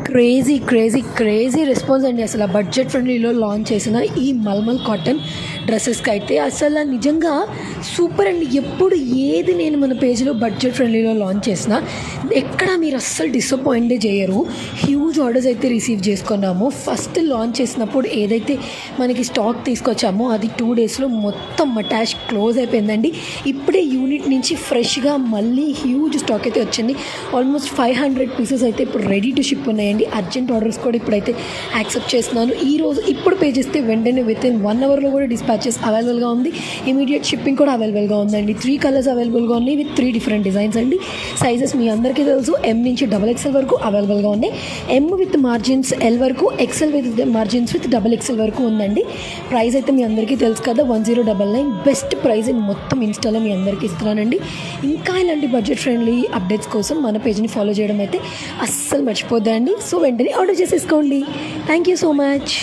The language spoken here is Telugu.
క్రేజీ క్రేజీ క్రేజీ రెస్పాన్స్ అండి. అసలు ఆ బడ్జెట్ ఫ్రెండ్లీలో లాంచ్ చేసిన ఈ మల్మల్ కాటన్ డ్రెస్సెస్కి అయితే అసలు నిజంగా సూపర్ అండి. ఎప్పుడు ఏది నేను మన పేజ్లో బడ్జెట్ ఫ్రెండ్లీలో లాంచ్ చేసిన ఎక్కడ మీరు అస్సలు డిసప్పాయింటే చేయరు. హ్యూజ్ ఆర్డర్స్ అయితే రిసీవ్ చేసుకున్నాము. ఫస్ట్ లాంచ్ చేసినప్పుడు ఏదైతే మనకి స్టాక్ తీసుకొచ్చామో అది 2 డేస్లో మొత్తం అటాచ్ క్లోజ్ అయిపోయిందండి. ఇప్పుడే యూనిట్ నుంచి ఫ్రెష్గా మళ్ళీ హ్యూజ్ స్టాక్ అయితే వచ్చింది. ఆల్మోస్ట్ 500 పీసెస్ అయితే ఇప్పుడు రెడీ టు షిప్ ఉన్నాయండి. అర్జెంట్ ఆర్డర్స్ కూడా ఇప్పుడైతే యాక్సెప్ట్ చేస్తున్నాను. ఈరోజు ఇప్పుడు పే చేస్తే వెంటనే వితిన్ 1 అవర్లో కూడా డిస్పాచెస్ అవైలబుల్గా ఉంది. ఇమీడియట్ షిప్పింగ్ కూడా అవైలబుల్గా ఉందండి. 3 కలర్స్ అవైలబుల్గా ఉన్నాయి విత్ 3 డిఫరెంట్ డిజైన్స్ అండి. సైజెస్ మీ అందరికీ తెలుసు, M నుంచి XXL వరకు అవైలబుల్గా ఉన్నాయి. M విత్ మార్జిన్స్ L వరకు, XL with margins with XXL వరకు ఉందండి. ప్రైస్ అయితే మీ అందరికీ తెలుసు కదా, 1099. బెస్ట్ ప్రైస్ మొత్తం ఇన్స్టాలో మీ అందరికీ ఇస్తున్నానండి. ఇంకా ఇలాంటి బడ్జెట్ ఫ్రెండ్లీ అప్డేట్స్ కోసం మన పేజ్ని ఫాలో చేయడం అయితే అస్సలు మర్చిపోద్దండి. సో వెంటనే ఆర్డర్ చేసేసుకోండి. Thank you so much.